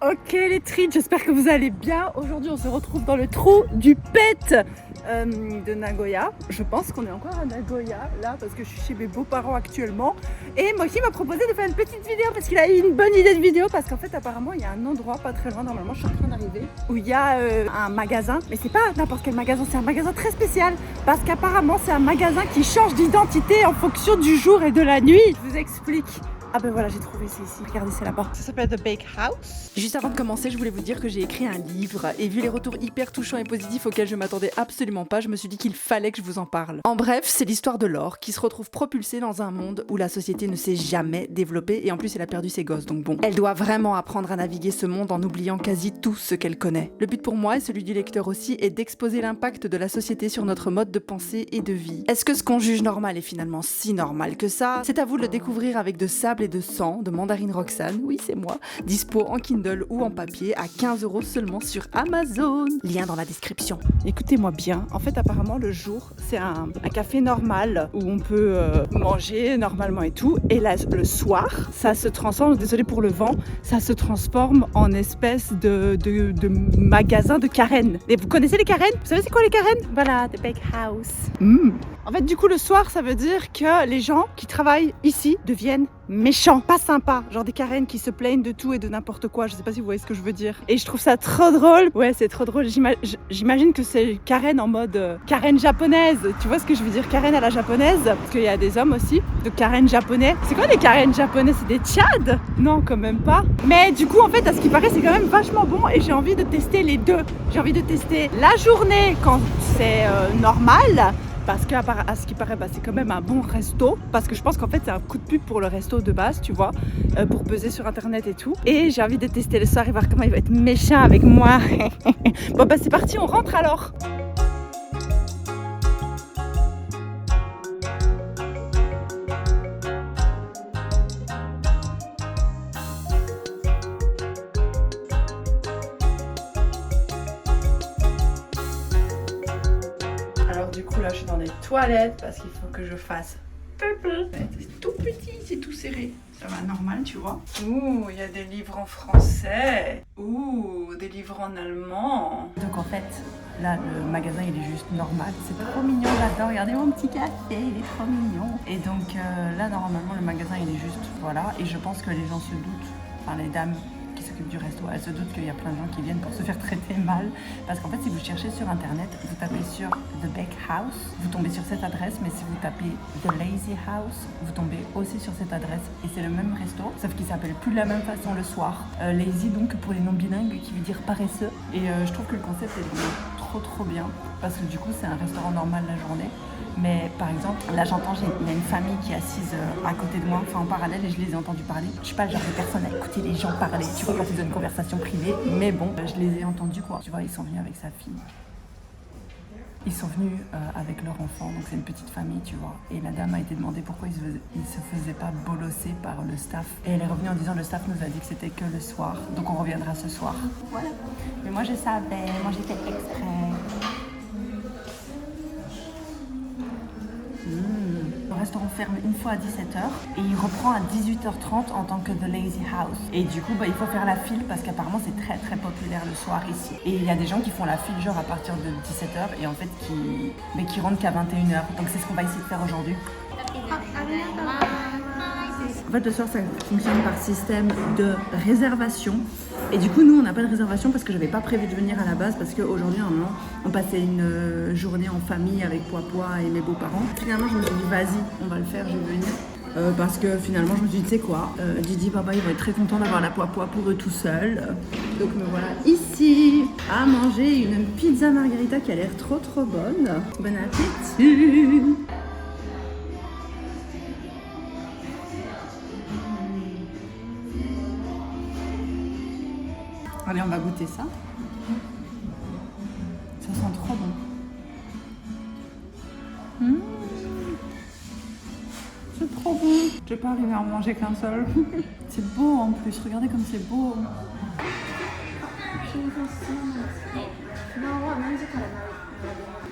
Ok les trides, j'espère que vous allez bien. Aujourd'hui on se retrouve dans le trou du pet de Nagoya. Je pense qu'on est encore à Nagoya là parce que je suis chez mes beaux-parents actuellement. Et Moki m'a proposé de faire une petite vidéo parce qu'il a eu une bonne idée de vidéo. Parce qu'en fait apparemment il y a un endroit pas très loin, normalement je suis en train d'arriver, où il y a un magasin. Mais c'est pas n'importe quel magasin, c'est un magasin très spécial. Parce qu'apparemment c'est un magasin qui change d'identité en fonction du jour et de la nuit. Je vous explique. Ah ben voilà, j'ai trouvé, c'est ici. Regardez, c'est là-bas. Ça s'appelle The Bake House. Juste avant de commencer, je voulais vous dire que j'ai écrit un livre. Et vu les retours hyper touchants et positifs auxquels je m'attendais absolument pas, je me suis dit qu'il fallait que je vous en parle. En bref, c'est l'histoire de Laure qui se retrouve propulsée dans un monde où la société ne s'est jamais développée. Et en plus, elle a perdu ses gosses, donc bon. Elle doit vraiment apprendre à naviguer ce monde en oubliant quasi tout ce qu'elle connaît. Le but pour moi, et celui du lecteur aussi, est d'exposer l'impact de la société sur notre mode de pensée et de vie. Est-ce que ce qu'on juge normal est finalement si normal que ça? C'est à vous de le découvrir avec de sable et de sang de Mandarine Roxane, oui c'est moi, dispo en Kindle ou en papier à 15 € seulement sur Amazon. Lien dans la description. Écoutez-moi bien, en fait apparemment le jour c'est un café normal où on peut manger normalement et tout, et là le soir ça se transforme, désolé pour le vent, ça se transforme en espèce de magasin de carènes. Et vous connaissez les carènes? Vous savez c'est quoi les carènes? Voilà, The Bake House. En fait du coup le soir ça veut dire que les gens qui travaillent ici deviennent méchants, pas sympas, genre des carènes qui se plaignent de tout et de n'importe quoi. Je sais pas si vous voyez ce que je veux dire. Et je trouve ça trop drôle. Ouais, c'est trop drôle. J'imagine que c'est carène en mode carène japonaise. Tu vois ce que je veux dire? Carène à la japonaise. Parce qu'il y a des hommes aussi de carène japonais. C'est quoi des carènes japonais? C'est des tchads? Non, quand même pas. Mais du coup, en fait, à ce qui paraît, c'est quand même vachement bon et j'ai envie de tester les deux. J'ai envie de tester la journée quand c'est normal. Parce qu'à ce qui paraît, c'est quand même un bon resto. Parce que je pense qu'en fait, c'est un coup de pub pour le resto de base, tu vois, pour buzzer sur internet et tout. Et j'ai envie de tester le soir et voir comment il va être méchant avec moi. Bon, bah c'est parti, on rentre alors. Alors du coup là je suis dans les toilettes parce qu'il faut que je fasse pipi. C'est tout petit, c'est tout serré. Ça va normal tu vois. Ouh, il y a des livres en français. Ouh, des livres en allemand. Donc en fait, là le magasin il est juste normal. C'est trop mignon là-dedans. Regardez mon petit café, il est trop mignon. Et donc là normalement le magasin il est juste voilà. Et je pense que les gens se doutent, enfin les dames qui s'occupent du resto, elles se doutent qu'il y a plein de gens qui viennent pour se faire traiter mal. Parce qu'en fait, si vous cherchez sur internet, vous tapez sur The Bake House, vous tombez sur cette adresse, mais si vous tapez The Lazy House, vous tombez aussi sur cette adresse. Et c'est le même resto, sauf qu'il s'appelle plus de la même façon le soir. Lazy donc pour les non bilingues, qui veut dire paresseux. Et je trouve que le concept est trop bien, parce que du coup c'est un restaurant normal la journée. Mais par exemple, là j'entends, il y a une famille qui est assise à côté de moi, enfin en parallèle, et je les ai entendus parler. Je suis pas le genre de personne à écouter les gens parler, tu vois, quand ils ont une conversation privée. Mais bon, je les ai entendus quoi. Tu vois, ils sont venus avec sa fille. Ils sont venus avec leur enfant, donc c'est une petite famille, tu vois. Et la dame a été demandée pourquoi ils se faisaient pas bolosser par le staff. Et elle est revenue en disant le staff nous a dit que c'était que le soir, donc on reviendra ce soir. Voilà. Mais moi je savais, moi j'ai fait exprès. Le restaurant ferme une fois à 17h et il reprend à 18h30 en tant que The Lazy House. Et du coup, il faut faire la file parce qu'apparemment c'est très populaire le soir ici. Et il y a des gens qui font la file genre à partir de 17h et en fait qui rentrent qu'à 21h. Donc c'est ce qu'on va essayer de faire aujourd'hui. En fait, le soir, ça fonctionne par système de réservation. Et du coup, nous, on n'a pas de réservation parce que j'avais pas prévu de venir à la base parce qu'aujourd'hui, normalement, on passait une journée en famille avec Poipois et mes beaux-parents. Finalement, je me suis dit, vas-y, on va le faire, je vais venir. Parce que finalement, je me suis dit, tu sais quoi, Didi, papa, ils vont être très contents d'avoir la Poipois pour eux tout seuls. Donc me voilà ici à manger une pizza margarita qui a l'air trop bonne. Bon appétit! Allez, on va goûter ça. Ça sent trop bon. C'est trop bon. Je vais pas arriver à en manger qu'un seul. C'est beau en plus. Regardez comme c'est beau.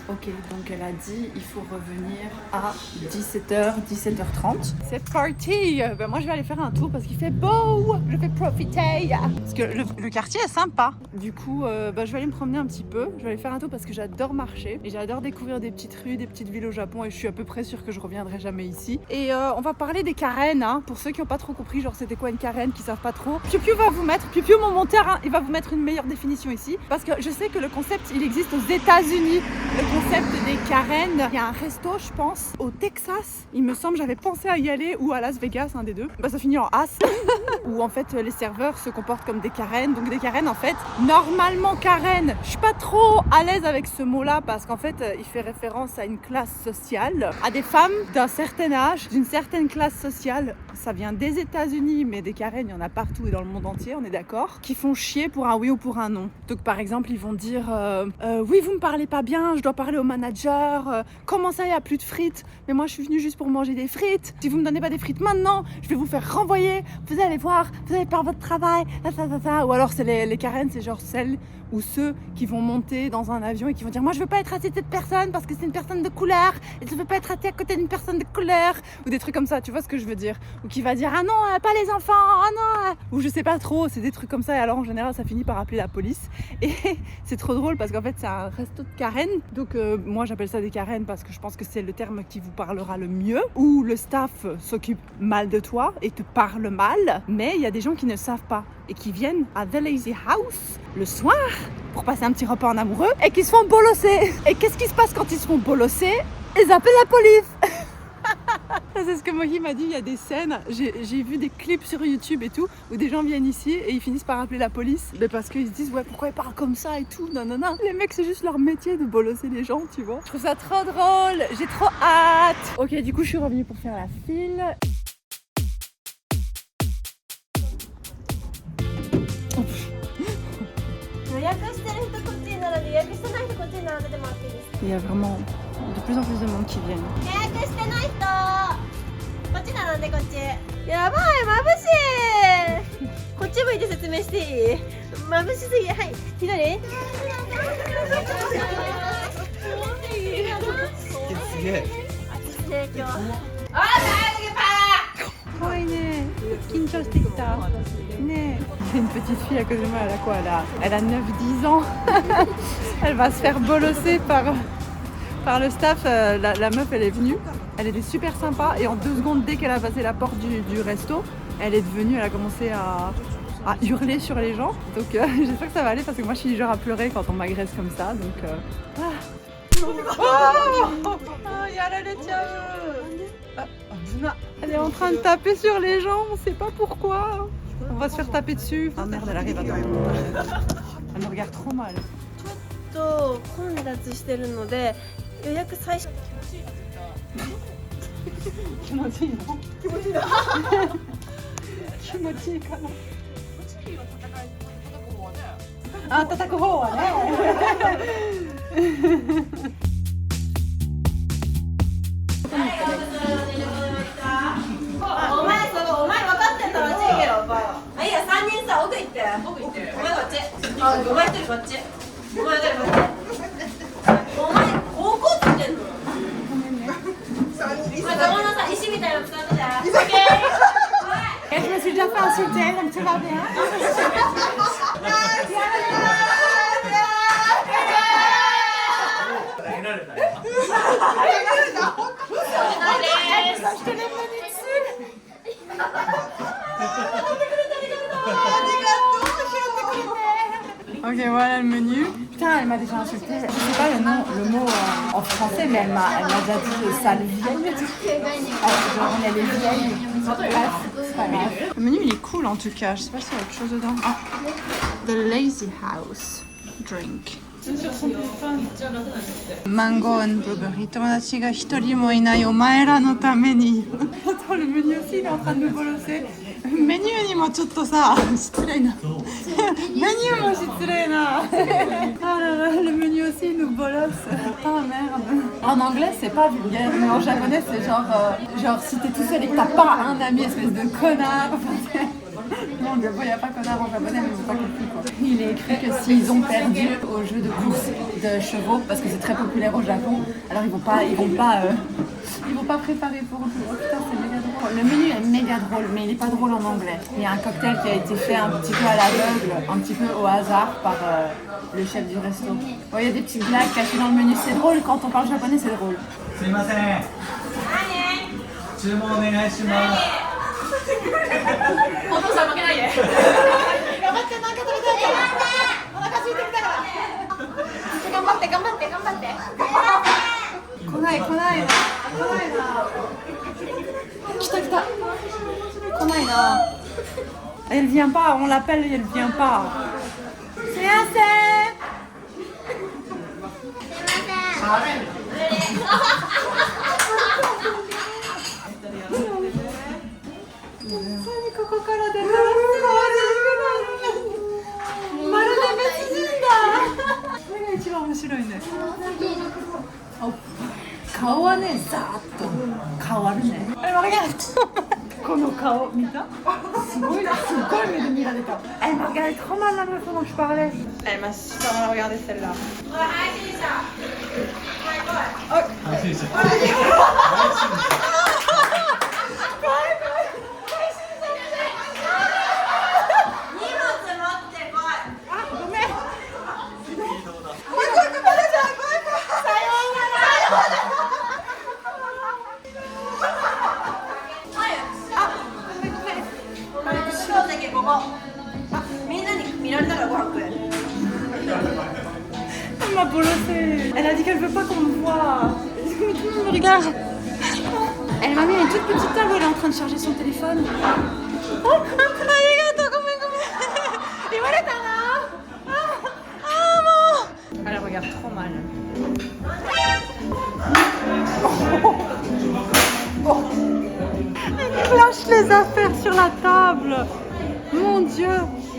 Ok, Ok, donc elle a dit il faut revenir à 17h, 17h30. C'est parti. Moi je vais aller faire un tour parce qu'il fait beau. Je vais profiter. Parce que le quartier est sympa. Du coup, je vais aller me promener un petit peu. Je vais aller faire un tour parce que j'adore marcher. Et j'adore découvrir des petites rues, des petites villes au Japon. Et je suis à peu près sûre que je reviendrai jamais ici. Et on va parler des Karen. Hein, pour ceux qui n'ont pas trop compris, genre c'était quoi une Karen, qui savent pas trop. Piu Piu va vous mettre, Piu Piu mon monteur, hein, il va vous mettre une meilleure définition ici. Parce que je sais que le concept, il existe aux États-Unis. Le concept des Karen. Il y a un resto, je pense, au Texas. Il me semble, j'avais pensé à y aller, ou à Las Vegas, un des deux. Ça finit en as. Où en fait les serveurs se comportent comme des Karen. Donc des Karen en fait, normalement Karen, je suis pas trop à l'aise avec ce mot-là parce qu'en fait il fait référence à une classe sociale, à des femmes d'un certain âge, d'une certaine classe sociale. Ça vient des États-Unis, mais des Karen, il y en a partout et dans le monde entier, on est d'accord, qui font chier pour un oui ou pour un non. Donc par exemple, ils vont dire oui, vous me parlez pas bien, je dois parler au manager, comment ça, il n'y a plus de frites, mais moi je suis venue juste pour manger des frites, si vous me donnez pas des frites maintenant, je vais vous faire renvoyer, vous allez voir, vous allez faire votre travail, ou alors c'est les Karen, c'est genre celles ou ceux qui vont monter dans un avion et qui vont dire moi je veux pas être assis de cette personne parce que c'est une personne de couleur et je veux pas être assis à côté d'une personne de couleur, ou des trucs comme ça, tu vois ce que je veux dire, ou qui va dire ah non pas les enfants, ah non, ou je sais pas trop, c'est des trucs comme ça. Et alors en général ça finit par appeler la police et c'est trop drôle parce qu'en fait c'est un resto de Karen, donc moi j'appelle ça des Karen parce que je pense que c'est le terme qui vous parlera le mieux, où le staff s'occupe mal de toi et te parle mal, mais il y a des gens qui ne savent pas et qui viennent à The Lazy House le soir pour passer un petit repas en amoureux et qui se font bolosser. Et qu'est-ce qui se passe quand ils se font bolosser? Ils appellent la police. Ça, c'est ce que Mohi m'a dit, il y a des scènes, j'ai vu des clips sur YouTube et tout, où des gens viennent ici et ils finissent par appeler la police, mais parce qu'ils se disent ouais pourquoi ils parlent comme ça et tout, non. Les mecs c'est juste leur métier de bolosser les gens, tu vois. Je trouve ça trop drôle, j'ai trop hâte. Ok, du coup je suis revenue pour faire la file. Il y a vraiment de plus en plus de monde qui viennent. Une petite fille à côté de moi, elle a quoi? Elle a 9-10 ans. Elle va se faire bolosser par le staff. La meuf, elle est venue, elle était super sympa et en 2 secondes, dès qu'elle a passé la porte du resto, elle a commencé à hurler sur les gens. Donc j'espère que ça va aller parce que moi je suis du genre à pleurer quand on m'agresse comme ça. Donc il y a la laitière. Elle est en train de taper sur les gens, on sait pas pourquoi. On va se faire taper dessus. Ah merde, elle arrive, attends. Elle me regarde trop mal. Ah, tataku ho wa ne. Je me suis déjà fait insulter, donc tout va bien. Je te l'ai mis dessus. Ok, voilà le menu. Putain, elle m'a déjà insulté. Je sais pas le mot en français, mais elle m'a déjà dit sale vieille. Genre, elle est vieille. Bref, c'est pas grave. Le menu, il est cool en tout cas. Je sais pas s'il y a autre chose dedans. Ah. The Lazy House drink. Mango and blueberry. 友達が一人もいないお前らのために。Attends, le menu aussi, il est en train de me bolosser. メニューにもちょっとさ、失礼な。メニューも失礼な。Ah là là, le menu aussi il nous bolosse. Ah merde. En anglais c'est pas vulgaire, mais en japonais c'est genre si t'es tout seul et que t'as pas un ami, espèce de connard. Mon Dieu, il n'y a pas connard en japonais, mais c'est pas compris quoi. Il est écrit que s'ils ont perdu au jeu de course de chevaux, parce que c'est très populaire au Japon, alors ils vont pas préparer pour le tour. Putain, c'est méga drôle. Le menu est méga drôle, mais il est pas drôle en anglais. Il y a un cocktail qui a été fait un petit peu à l'aveugle, un petit peu au hasard par le chef du resto. Bon, il y a des petites blagues cachées dans le menu. C'est drôle, quand on parle japonais, c'est drôle. すいません。注文お願いします。お父さん負けないで。頑張って、なんか食べたいから。お腹空いてきたから。頑張って。来ないな。来た。来ないな。Elle vient pas, on l'appelle et elle vient pas. C'est assez. ここから出たらすごいまるで別人だ。これが一番面白いね。顔はね、ザーッと変わるね。この顔見た？すごい目で見られた。Elle m'a regardé trop mal la meuf pendant que je parlais. Elle m'a super mal regardé celle-là. 安心して。Elle m'a bolossé. Elle a dit qu'elle veut pas qu'on me voit. Tout le monde me regarde. Elle m'a mis à une toute petite table où elle est en train de charger son téléphone. Oh, arigato, gomen. Iwareta na. Bon. Elle regarde trop mal. Elle clenche les affaires sur la table. Mon Dieu.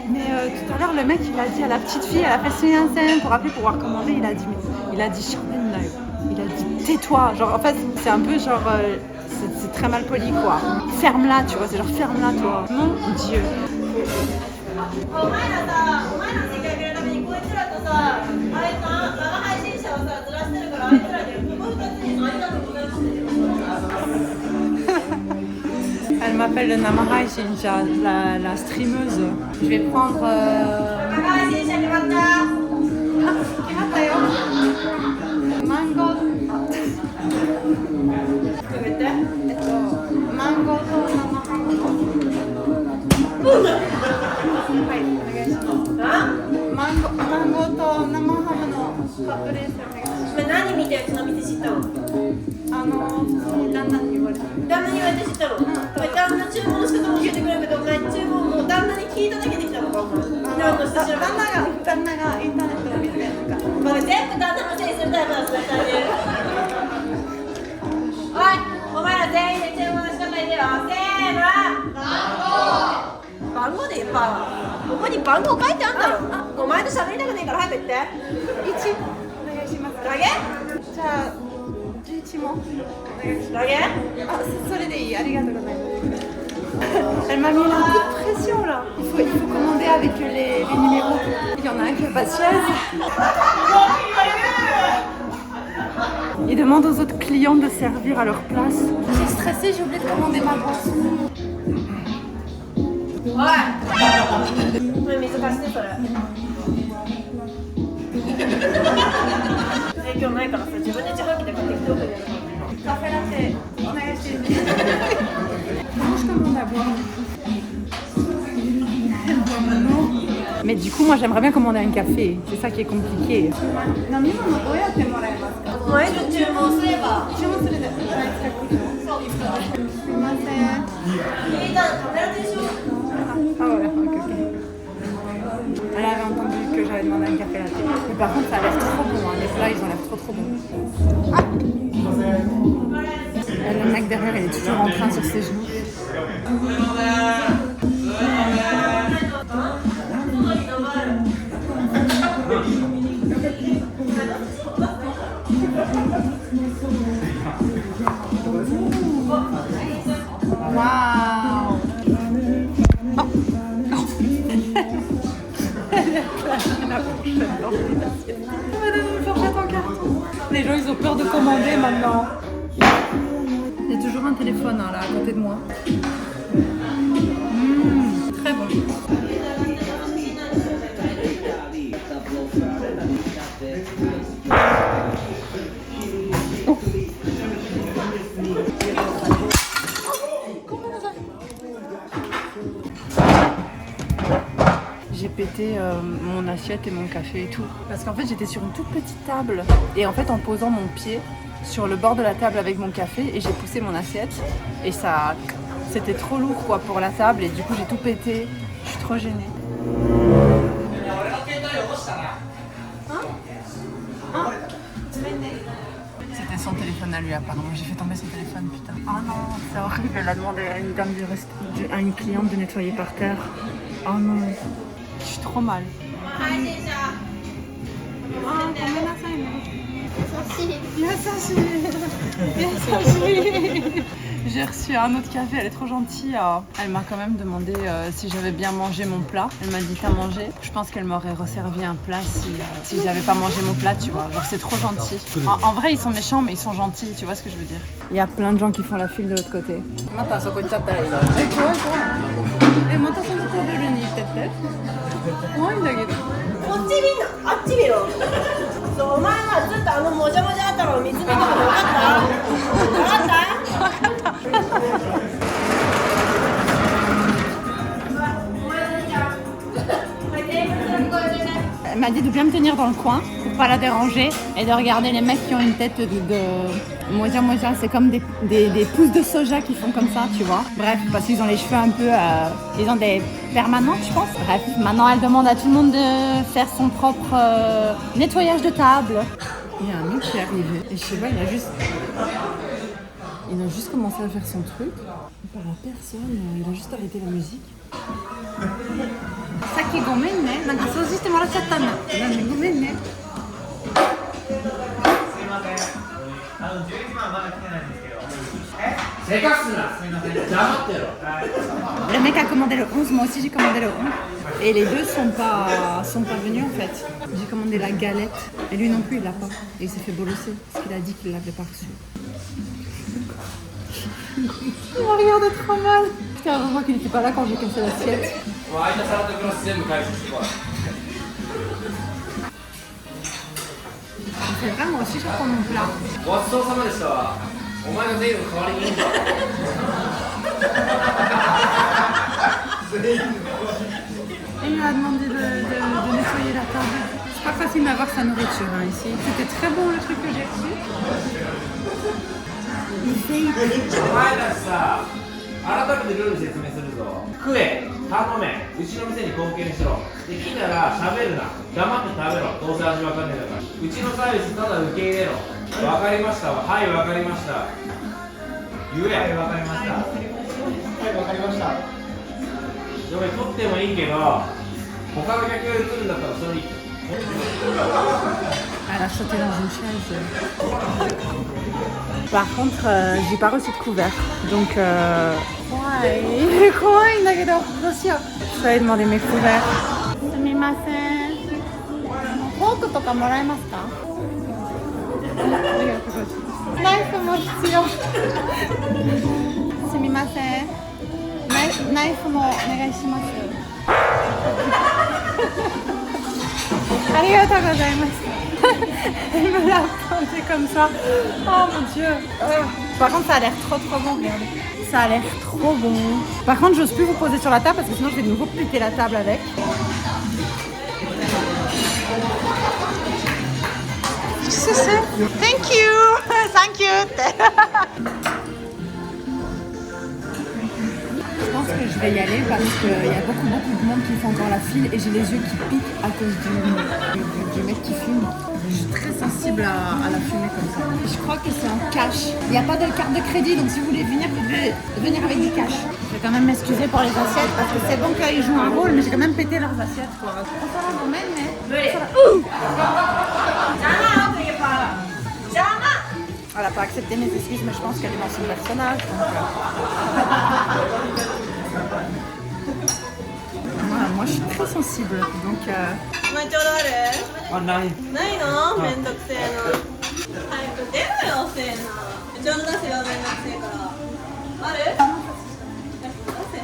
Mais tout à l'heure, le mec, il a dit à la petite fille, elle a fait Suyansen pour appeler, pour pouvoir commander, il a dit Charmaine, il a dit tais-toi. Genre, en fait, c'est un peu genre, c'est très mal poli, quoi. Ferme-la, tu vois, c'est genre, ferme-la, toi. Mon Dieu. Elle m'appelle le Namahai Shinja, la streameuse. Je vais prendre. Mango. Mango to Mango to Namahamu no kapuresu. 何見てうちの店知ったの？旦那に言われた。旦那に言われて知ったの？旦那注文の仕方も教えてくれるけど、注文も旦那に聞いただけできたのかお前。何の下調べ？旦那がインターネットを見てなんか。お前全部旦那のせいにするタイプだ、絶対に。おい、お前ら全員で注文の仕方入れろ。せーの。番号で言えば、ここに番号書いてあんだろ。お前と喋りたくねえから早く言って。1お願いします。だけ？じゃあ11問お願いします。だけ？それでいい。ありがとうございます。Elle m'a mis un coup de pression là. Il faut commander avec les numéros. Il y en a un qui n'a pas de chaise. Il demande aux autres clients de servir à leur place. J'ai stressé, j'ai oublié de commander ma boisson. おい、これ水貸してそれ。影響ないからさ、自分で自販機で買ってきておくれる。カフェラテ、お願いしてる。Comment je commande à boire? Mais du coup, moi j'aimerais bien commander un café. C'est ça qui est compliqué. 飲み物どうやってもらえますか？お前の注文すれば。注文するで。すみません。聞いたのカフェラテでしょ？ Ah ouais, ok. Elle avait entendu que j'avais demandé un café latte. Mais par contre, ça a l'air trop bon, hein. Les plats, ils ont l'air trop bons. Ah le mec derrière, il est toujours en train sur ses genoux. Waouh. Oh. la fourchette dans une assiette. On va donner une fourchette en carton. Les gens, ils ont peur de commander maintenant. Il y a toujours un téléphone là à côté de moi. Très bon. J'ai pété mon assiette et mon café et tout. Parce qu'en fait j'étais sur une toute petite table. Et en fait en posant mon pied sur le bord de la table avec mon café et j'ai poussé mon assiette. Et ça, c'était trop lourd quoi pour la table et du coup j'ai tout pété. Je suis trop gênée. C'était son téléphone à lui apparemment. J'ai fait tomber son téléphone, putain. Oh non, c'est horrible. Elle a demandé à une dame à une cliente de nettoyer par terre. Oh non. Je suis trop mal. J'ai reçu un autre café, elle est trop gentille. Elle m'a quand même demandé si j'avais bien mangé mon plat. Elle m'a dit t'as mangé. Je pense qu'elle m'aurait resservi un plat si j'avais pas mangé mon plat, tu vois. Genre c'est trop gentil. En vrai ils sont méchants mais ils sont gentils, tu vois ce que je veux dire. Il y a plein de gens qui font la file de l'autre côté. Elle m'a dit de bien me tenir dans le coin pour pas la déranger et de regarder les mecs qui ont une tête de moja, c'est comme des pousses de soja qui font comme ça, tu vois. Bref, parce qu'ils ont les cheveux un peu, ils ont des permanents, je pense. Bref, maintenant elle demande à tout le monde de faire son propre nettoyage de table. Il y a un mec qui est arrivé et je sais pas, il a juste commencé à faire son truc. Il parle à personne, il a juste arrêté la musique. さっきごめんね。なんか掃除してもらっちゃったんだ。ごめんね。Le mec a commandé le 11, moi aussi j'ai commandé le 11. Et les deux sont pas venus en fait. J'ai commandé la galette et lui non plus il l'a pas. Et il s'est fait bolosser parce qu'il a dit qu'il l'avait pas reçu. Il m'a regardé trop mal. Putain, heureusement qu'il n'était pas là quand j'ai cassé l'assiette. C'est vrai, moi aussi je prends mon plat. Il lui a demandé de nettoyer la table. C'est pas facile d'avoir sa nourriture hein, ici. C'était très bon le truc que j'ai reçu. Il fait hyper. 改めてルール説明するぞ。食え、頼め、うちの店に貢献しろ。できたら喋るな、黙って食べろ。どうせ味わかんねえんだから。うちのサービスただ受け入れろ。わかりましたわ。はい、わかりました。言え。はい、わかりました。はい、わかりました。でも取ってもいいけど、他の客が映るんだったらそれいい。Elle a sauté dans une chaise. Par contre, j'ai pas reçu de couvert. Donc, je vais aller demander mes couverts. Sumimasen. Fork とかもらえますか? Knife も必要. Sumimasen. Knife もお願いします. ありがとうございます。Elle me l'a appelé comme ça. Oh mon dieu. Par contre, ça a l'air trop bon, regardez. Ça a l'air trop bon. Par contre, j'ose plus vous poser sur la table parce que sinon je vais de nouveau péter la table avec. Qu'est-ce que c'est? Thank you. Thank you. Je pense que je vais y aller parce qu'il y a beaucoup de monde qui font encore la file et j'ai les yeux qui piquent à cause du mec qui fume. Je suis très sensible à la fumée comme ça. Et je crois que c'est en cash. Il n'y a pas de carte de crédit donc si vous voulez venir, vous devez venir avec du cash. Je vais quand même m'excuser pour les assiettes parce que c'est bon qu'ils jouent un rôle mais j'ai quand même pété leurs assiettes quoi. Elle n'a pas accepté mes excuses mais je pense qu'elle est dans son personnage. Donc, moi je suis très sensible donc 枚ちょうどある？あ、ない。ないの？めんどくせえな。早く出ろよ、遅えな。ちょうど出すよ、めんどくせえから。ある？早く出せ。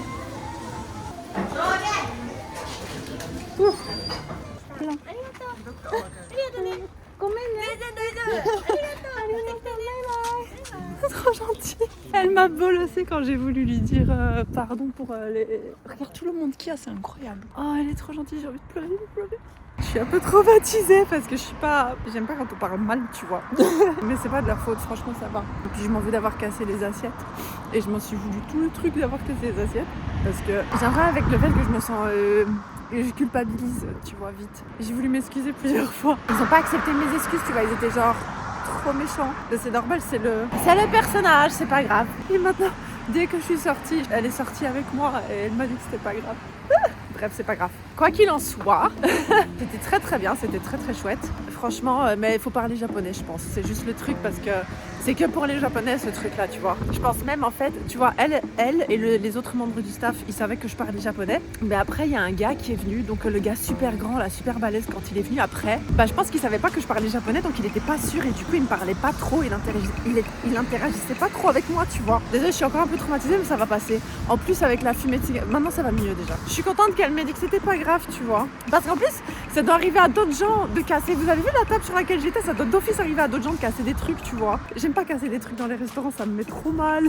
Trop gentille. Elle m'a bolossé quand j'ai voulu lui dire pardon pour les... Regarde tout le monde qu'il y a, c'est incroyable. Oh, elle est trop gentille, j'ai envie de pleurer, Je suis un peu traumatisée parce que je suis pas... J'aime pas quand on parle mal, tu vois. Mais c'est pas de leur faute, franchement ça va. Et puis je m'en veux d'avoir cassé les assiettes. Et je m'en suis voulu tout le truc d'avoir cassé les assiettes. Parce que j'aimerais avec le fait que je me sens... Et je culpabilise, tu vois, vite. J'ai voulu m'excuser plusieurs fois. Ils ont pas accepté mes excuses, tu vois, ils étaient genre... trop méchant. Mais c'est normal, c'est le personnage, c'est pas grave. Et maintenant, dès que je suis sortie, elle est sortie avec moi et elle m'a dit que c'était pas grave. Bref, c'est pas grave. Quoi qu'il en soit, c'était très très bien, c'était très très chouette. Franchement, mais il faut parler japonais, je pense. C'est juste le truc parce que c'est que pour les japonais ce truc là, tu vois. Je pense même en fait, tu vois, elle et les autres membres du staff, ils savaient que je parlais japonais. Mais après, il y a un gars qui est venu, donc le gars super grand, là, super balèze, quand il est venu après, bah je pense qu'il savait pas que je parlais japonais, donc il était pas sûr et du coup il me parlait pas trop, il interagissait pas trop avec moi, tu vois. Désolée, je suis encore un peu traumatisée, mais ça va passer. En plus avec la fumée de cigarette, maintenant ça va mieux déjà. Je suis contente qu'elle m'ait dit que c'était pas grave, tu vois. Parce qu'en plus, ça doit arriver à d'autres gens de casser. Vous avez vu la table sur laquelle j'étais, ça doit d'office arriver à d'autres gens de casser des trucs, tu vois. J'aime pas casser des trucs dans les restaurants, ça me met trop mal.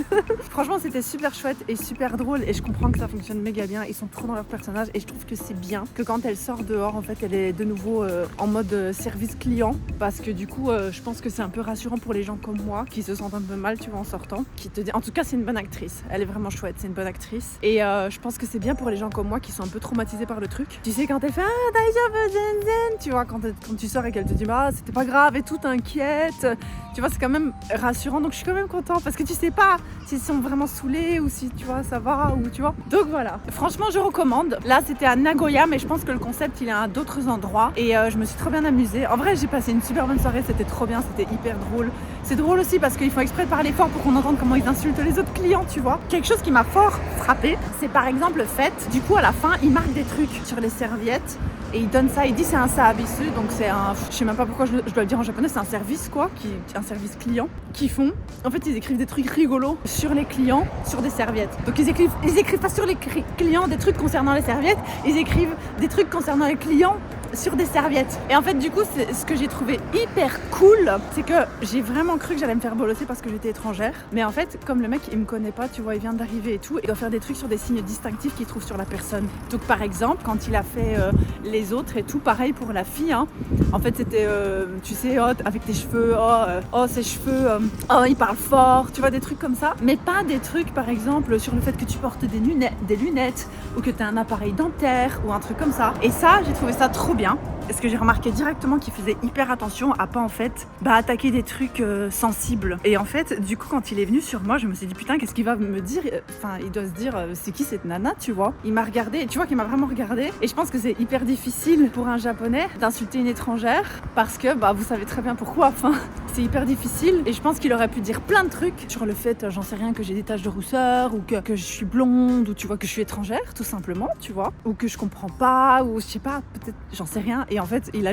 Franchement, c'était super chouette et super drôle et je comprends que ça fonctionne méga bien. Ils sont trop dans leur personnage et je trouve que c'est bien que quand elle sort dehors, en fait, elle est de nouveau en mode service client parce que du coup, je pense que c'est un peu rassurant pour les gens comme moi qui se sentent un peu mal, tu vois, en sortant. Qui te dit, en tout cas, c'est une bonne actrice. Elle est vraiment chouette, c'est une bonne actrice. Et je pense que c'est bien pour les gens comme moi qui sont un peu traumatisés par le truc. Tu sais, quand elle fait ah daijoubu zen, tu vois, quand tu sors et qu'elle te dit bah c'était pas grave et tout, t'inquiète, tu vois, c'est quand même rassurant. Donc je suis quand même contente parce que tu sais pas s'ils sont vraiment saoulés ou si tu vois ça va ou tu vois. Donc voilà, franchement je recommande. Là c'était à Nagoya, mais je pense que le concept il est à d'autres endroits et je me suis trop bien amusée. En vrai j'ai passé une super bonne soirée, c'était trop bien, c'était hyper drôle. C'est drôle aussi parce qu'ils font exprès de parler fort pour qu'on entende comment ils insultent les autres clients, tu vois. Quelque chose qui m'a fort frappé, c'est par exemple le fait, du coup à la fin ils marquent des trucs sur les serviettes et ils donnent ça, ils disent c'est un sahabisu, donc c'est un, je sais même pas pourquoi je dois le dire en japonais, c'est un service quoi, un service client qu'ils font. En fait ils écrivent des trucs rigolos sur les clients, sur des serviettes. Donc ils écrivent pas sur les clients des trucs concernant les serviettes, ils écrivent des trucs concernant les clients sur des serviettes. Et en fait du coup c'est ce que j'ai trouvé hyper cool, c'est que j'ai vraiment cru que j'allais me faire bolosser parce que j'étais étrangère, mais en fait comme le mec il me connaît pas, tu vois, il vient d'arriver et tout, il doit faire des trucs sur des signes distinctifs qu'il trouve sur la personne. Donc par exemple quand il a fait les autres et tout, pareil pour la fille hein. En fait c'était tu sais oh, avec tes cheveux, oh ses cheveux, oh il parle fort, tu vois, des trucs comme ça, mais pas des trucs par exemple sur le fait que tu portes des lunettes ou que tu as un appareil dentaire ou un truc comme ça. Et ça j'ai trouvé ça trop bien. Parce que j'ai remarqué directement qu'il faisait hyper attention à pas en fait attaquer des trucs sensibles. Et en fait du coup quand il est venu sur moi je me suis dit putain qu'est-ce qu'il va me dire, enfin il doit se dire c'est qui cette nana, tu vois. Il m'a regardé et tu vois qu'il m'a vraiment regardé et je pense que c'est hyper difficile pour un japonais d'insulter une étrangère parce que vous savez très bien pourquoi, enfin c'est hyper difficile et je pense qu'il aurait pu dire plein de trucs sur le fait j'en sais rien que j'ai des taches de rousseur ou que je suis blonde ou tu vois que je suis étrangère tout simplement, tu vois, ou que je comprends pas ou je sais pas, peut-être j'en sais rien. Et en fait il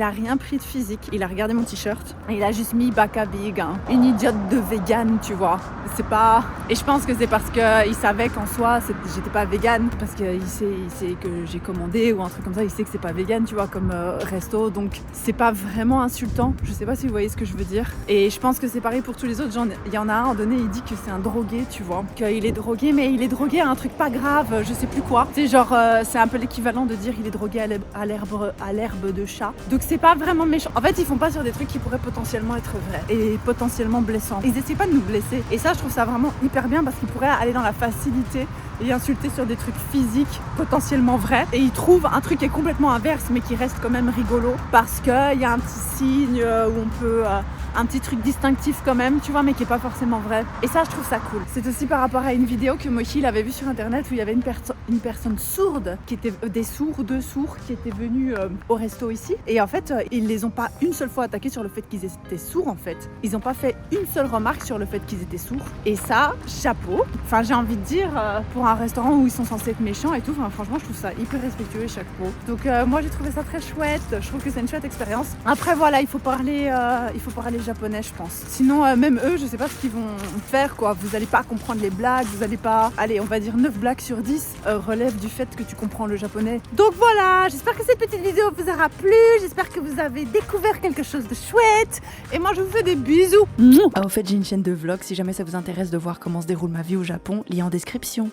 a rien pris de physique, il a regardé mon t-shirt et il a juste mis baka big hein. Une idiote de vegan, tu vois, c'est pas, et je pense que c'est parce que il savait qu'en soi j'étais pas vegan, parce qu'il sait que j'ai commandé ou un truc comme ça, il sait que c'est pas vegan, tu vois, comme resto, donc c'est pas vraiment insultant. Je sais pas si vous voyez ce que je veux dire. Et je pense que c'est pareil pour tous les autres. Il y en a un donné, il dit que c'est un drogué, tu vois, qu'il est drogué, mais il est drogué à un truc pas grave, je sais plus quoi, c'est genre c'est un peu l'équivalent de dire il est drogué à l'herbe de chat. Donc c'est pas vraiment méchant. En fait ils font pas sur des trucs qui pourraient potentiellement être vrais et potentiellement blessants. Ils essaient pas de nous blesser et ça je trouve ça vraiment hyper bien parce qu'ils pourraient aller dans la facilité et insulter sur des trucs physiques potentiellement vrais et ils trouvent un truc qui est complètement inverse mais qui reste quand même rigolo parce qu'il y a un petit signe où on peut un petit truc distinctif quand même, tu vois, mais qui est pas forcément vrai. Et ça, je trouve ça cool. C'est aussi par rapport à une vidéo que Mochi il avait vue sur internet où il y avait une personne sourde qui était deux sourds qui étaient venus au resto ici. Et en fait, ils les ont pas une seule fois attaqués sur le fait qu'ils étaient sourds en fait. Ils ont pas fait une seule remarque sur le fait qu'ils étaient sourds. Et ça, chapeau. Enfin, j'ai envie de dire, pour un restaurant où ils sont censés être méchants et tout. Enfin, franchement, je trouve ça hyper respectueux chaque pot. Donc moi j'ai trouvé ça très chouette. Je trouve que c'est une chouette expérience. Après voilà, il faut parler japonais, je pense. Sinon même eux, je sais pas ce qu'ils vont faire quoi. Vous allez pas comprendre les blagues, vous allez pas. Allez, on va dire 9 blagues sur 10 relèvent du fait que tu comprends le japonais. Donc voilà, j'espère que cette petite vidéo vous aura plu. J'espère que vous avez découvert quelque chose de chouette. Et moi je vous fais des bisous. Ah, au fait, j'ai une chaîne de vlog si jamais ça vous intéresse de voir comment se déroule ma vie au Japon, lien en description.